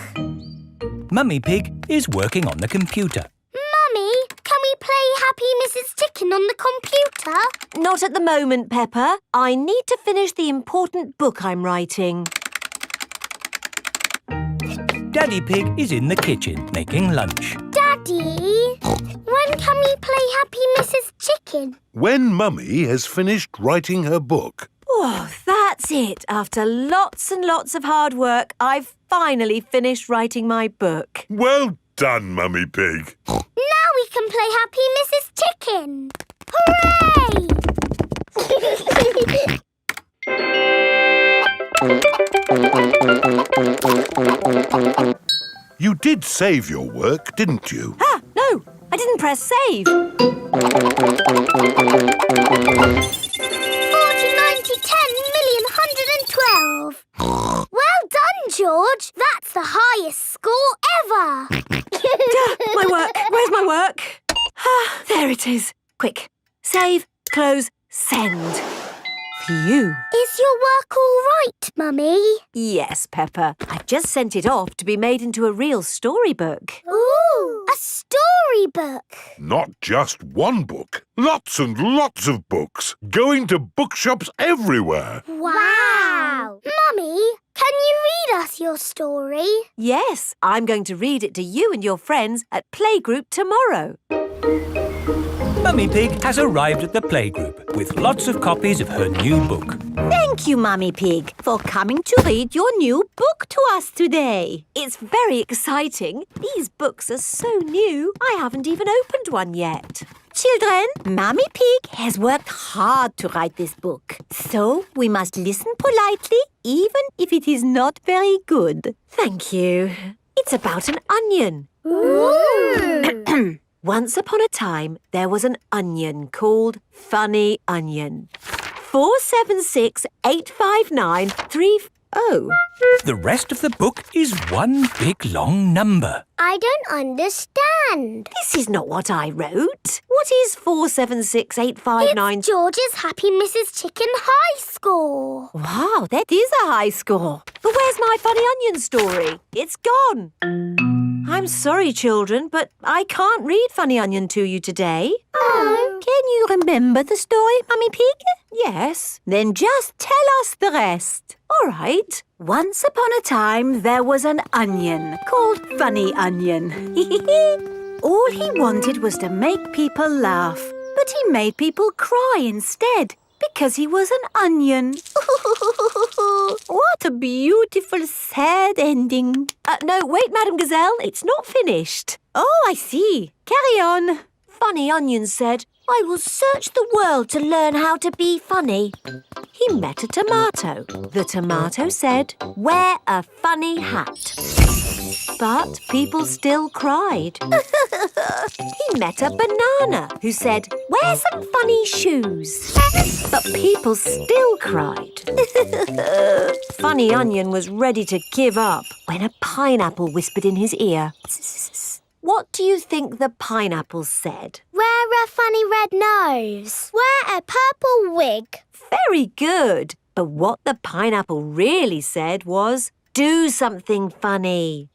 Mummy Pig is working on the computer. Mummy, can we play Happy Mrs. Chicken on the computer? Not at the moment, Peppa. I need to finish the important book I'm writing. Daddy Pig is in the kitchen making lunch. Daddy, when can we play Happy Mrs. Chicken? When Mummy has finished writing her book. Oh, that's it. After lots and lots of hard work, I've finally finished writing my book. Well done, Mummy Pig. Now we can play Happy Mrs. Chicken. Hooray! You did save your work, didn't you? Ah, no, I didn't press save. 40, 90, 10 million, 112. Well done, George. That's the highest score ever. My work. Where's my work? Ah, there it is. Quick. Save, close, send. Phew. Is your work all right, Mummy? Yes, Peppa. I've just sent it off to be made into a real storybook. Ooh, a storybook. Not just one book. Lots and lots of books. Going to bookshops everywhere. Wow. Mummy, can you read us your story? Yes, I'm going to read it to you and your friends at playgroup tomorrow. Mummy Pig has arrived at the playgroup with lots of copies of her new book. Thank you, Mummy Pig, for coming to read your new book to us today. It's very exciting. These books are so new, I haven't even opened one yet. Children, Mummy Pig has worked hard to write this book. So we must listen politely, even if it is not very good. Thank you. It's about an onion. Ooh. Once upon a time, there was an onion called Funny Onion. 4768593. Oh. The rest of the book is one big long number. I don't understand. This is not what I wrote. What is 4768593? It's George's Happy Mrs. Chicken high score. Wow, that is a high score. But where's my Funny Onion story? It's gone. I'm sorry, children, but I can't read Funny Onion to you today. Oh. Can you remember the story, Mummy Pig? Yes. Then just tell us the rest. All right. Once upon a time, there was an onion called Funny Onion. All he wanted was to make people laugh, but he made people cry instead because he was an onion. What a beautiful, sad ending. No, wait, Madam Gazelle, it's not finished. Oh, I see. Carry on. Funny Onion said, I will search the world to learn how to be funny. He met a tomato. The tomato said, wear a funny hat. But people still cried. He met a banana who said, wear some funny shoes. But people still cried. Funny Onion was ready to give up when a pineapple whispered in his ear. What do you think the pineapple said? Wear a funny red nose. Wear a purple wig. Very good. But what the pineapple really said was, do something funny.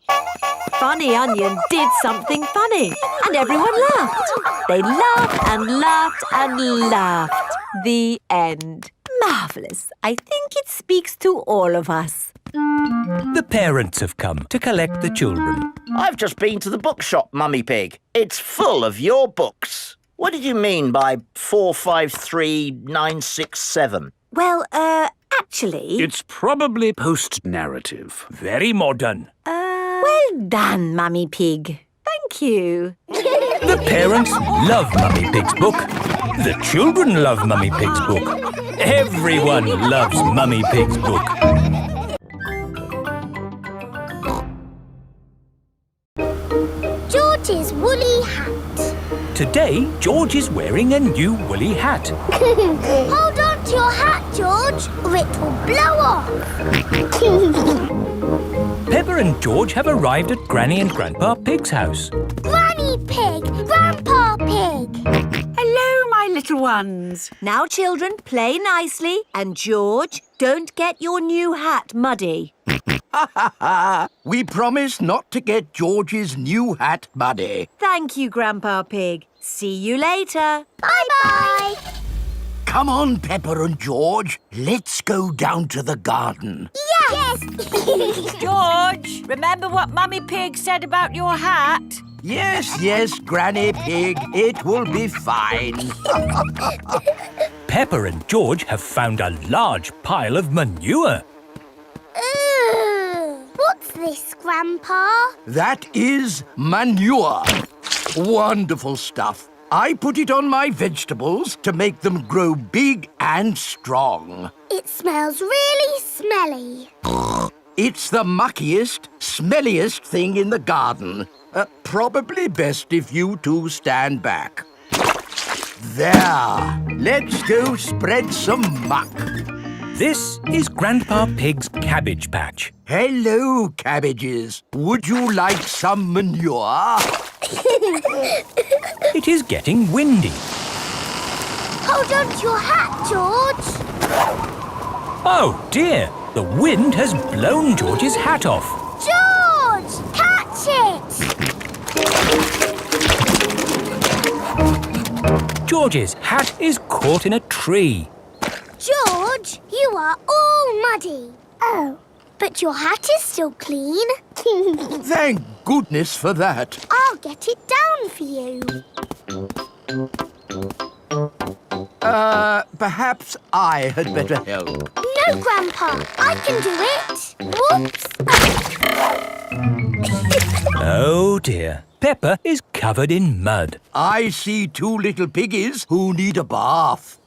Funny Onion did something funny, and everyone laughed. They laughed and laughed and laughed. The end. Marvellous. I think it speaks to all of us. The parents have come to collect the children. I've just been to the bookshop, Mummy Pig. It's full of your books. What did you mean by 453967? Well, actually... It's probably post-narrative. Very modern. Well done, Mummy Pig. Thank you. The parents love Mummy Pig's book. The children love Mummy Pig's book. Everyone loves Mummy Pig's book. George's woolly hat. Today, George is wearing a new woolly hat. Hold on to your hat, George, or it will blow off. Peppa and George have arrived at Granny and Grandpa Pig's house. Granny Pig, Grandpa Pig. Hello, my little ones. Now, children, play nicely. And, George, don't get your new hat muddy. We promise not to get George's new hat muddy. Thank you, Grandpa Pig. See you later. Bye-bye. Come on, Peppa and George. Let's go down to the garden. Yes! George, remember what Mummy Pig said about your hat? Yes, Granny Pig. It will be fine. Peppa and George have found a large pile of manure. What's this, Grandpa? That is manure. Wonderful stuff. I put it on my vegetables to make them grow big and strong. It smells really smelly. It's the muckiest, smelliest thing in the garden. Probably best if you two stand back. There. Let's go spread some muck. This is Grandpa Pig's cabbage patch. Hello, cabbages. Would you like some manure? It is getting windy. Hold on to your hat, George. Oh, dear. The wind has blown George's hat off. George, catch it. George's hat is caught in a tree. George, you are all muddy. Oh, but your hat is still clean. Thank goodness for that. I'll get it down for you. Perhaps I had better help. No, Grandpa, I can do it. Whoops. Oh, dear. Peppa is covered in mud. I see two little piggies who need a bath.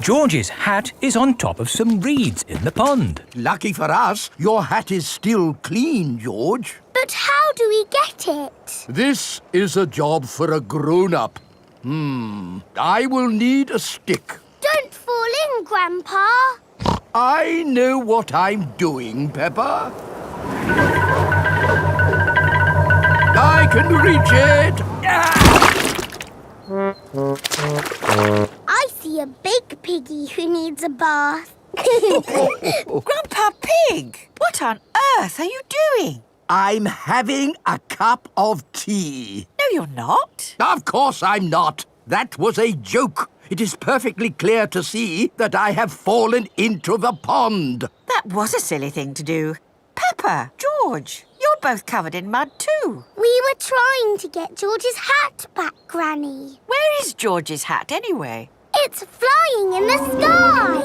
George's hat is on top of some reeds in the pond. Lucky for us, your hat is still clean, George. But how do we get it? This is a job for a grown-up. I will need a stick. Don't fall in, Grandpa. I know what I'm doing, Peppa. I can reach it. I see a big piggy who needs a bath. Grandpa Pig, what on earth are you doing? I'm having a cup of tea. No, you're not. Of course I'm not. That was a joke. It is perfectly clear to see that I have fallen into the pond. That was a silly thing to do. Peppa, George, you're both covered in mud too. We were trying to get George's hat back, Granny. Where is George's hat anyway? It's flying in the sky.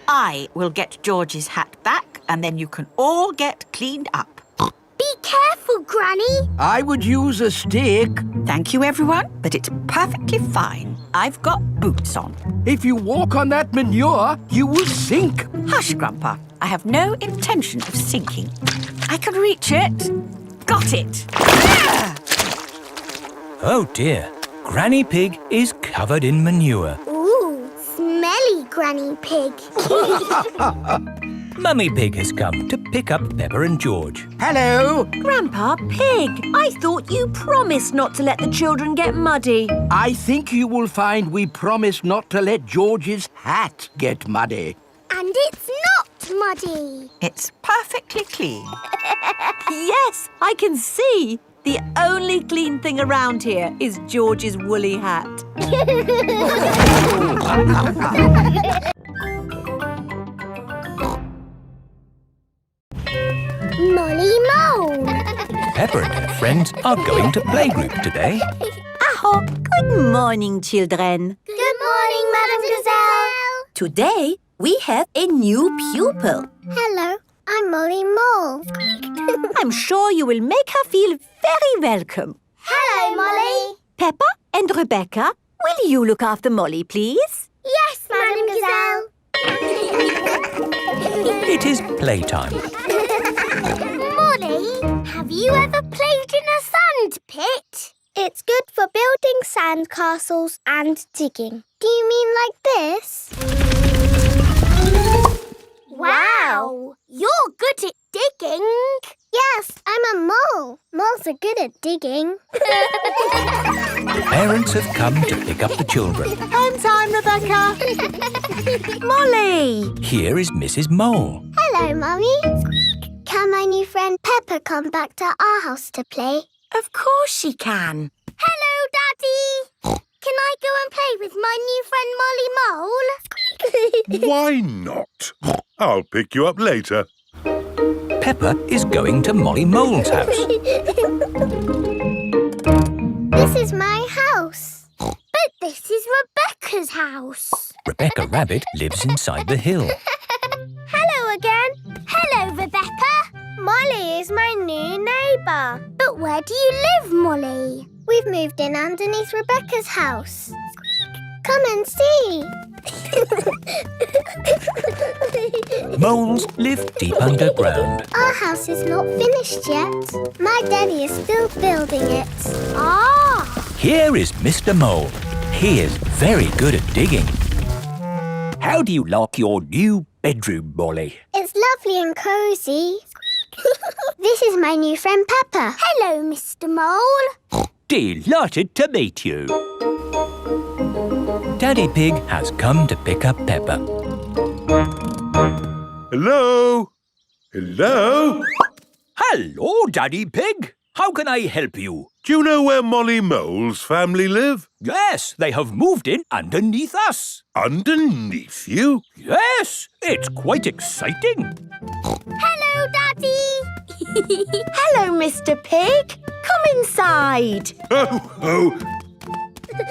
I will get George's hat back and then you can all get cleaned up. Be careful, Granny. I would use a stick. Thank you, everyone, but it's perfectly fine. I've got boots on. If you walk on that manure, you will sink. Hush, Grandpa. I have no intention of sinking. I can reach it. Got it. Oh, dear. Granny Pig is covered in manure. Ooh, smelly Granny Pig. Mummy Pig has come to pick up Peppa and George. Hello. Grandpa Pig, I thought you promised not to let the children get muddy. I think you will find we promised not to let George's hat get muddy. And it's not muddy. It's perfectly clean. Yes, I can see. The only clean thing around here is George's woolly hat. Peppa and her friends are going to playgroup today. Aho, good morning, children. Good morning, Madam Gazelle. Today, we have a new pupil. Hello, I'm Molly Mole. I'm sure you will make her feel very welcome. Hello, Molly. Peppa and Rebecca, will you look after Molly, please? Yes, Madam Gazelle. It is playtime. Molly, have you ever played in a sand pit? It's good for building sand castles and digging. Do you mean like this? Wow! You're good at digging. Yes, I'm a mole. Moles are good at digging. The parents have come to pick up the children. Home time, Rebecca. Molly! Here is Mrs. Mole. Hello, Mummy. Can my new friend Peppa come back to our house to play? Of course she can. Hello, Daddy. Can I go and play with my new friend Molly Mole? Why not? I'll pick you up later. Peppa is going to Molly Mole's house. This is my house. But this is Rebecca's house. Rebecca Rabbit lives inside the hill. Hello again. Hello, Rebecca. Molly is my new neighbour. But where do you live, Molly? We've moved in underneath Rebecca's house. Come and see. Moles live deep underground. Our house is not finished yet. My daddy is still building it. Ah! Here is Mr. Mole. He is very good at digging. How do you like your new bedroom, Molly? It's lovely and cosy. This is my new friend Peppa. Hello, Mr. Mole. Delighted to meet you. Daddy Pig has come to pick up Peppa. Hello? Hello? Hello, Daddy Pig. How can I help you? Do you know where Molly Mole's family live? Yes, they have moved in underneath us. Underneath you? Yes, it's quite exciting. Hello, Daddy. Hello, Mr. Pig. Come inside. Oh.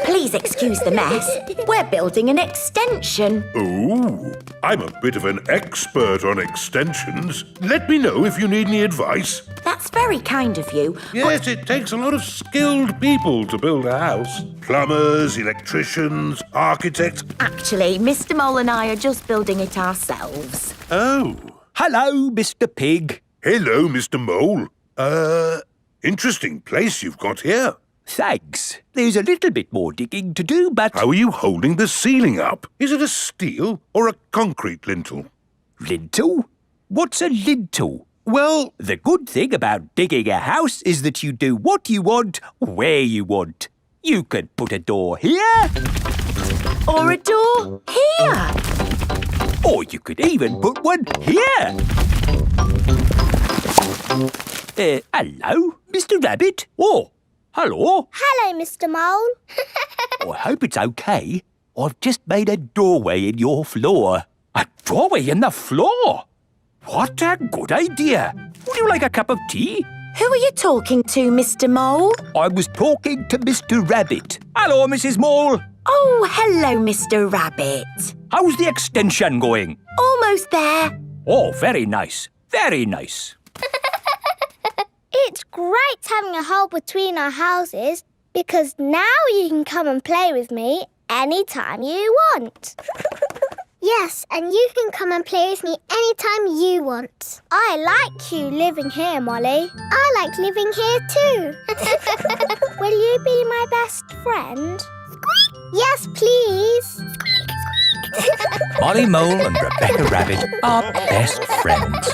Please excuse the mess. We're building an extension. Oh, I'm a bit of an expert on extensions. Let me know if you need any advice. That's very kind of you. Yes, it takes a lot of skilled people to build a house. Plumbers, electricians, architects. Actually, Mr. Mole and I are just building it ourselves. Oh. Hello, Mr. Pig. Hello, Mr. Mole. Interesting place you've got here. Thanks. There's a little bit more digging to do, but... How are you holding the ceiling up? Is it a steel or a concrete lintel? Lintel? What's a lintel? Well, the good thing about digging a house is that you do what you want, where you want. You can put a door here. Or a door here. Or you could even put one here. Hello, Mr. Rabbit. Oh, hello. Hello, Mr. Mole. I hope it's okay. I've just made a doorway in your floor. A doorway in the floor? What a good idea. Would you like a cup of tea? Who are you talking to, Mr. Mole? I was talking to Mr. Rabbit. Hello, Mrs. Mole. Oh, hello, Mr. Rabbit. How's the extension going? Almost there. Oh, very nice. Very nice. It's great having a hole between our houses because now you can come and play with me anytime you want. Yes, and you can come and play with me anytime you want. I like you living here, Molly. I like living here too. Will you be my best friend? Yes, please. Molly Mole and Rebecca Rabbit are best friends.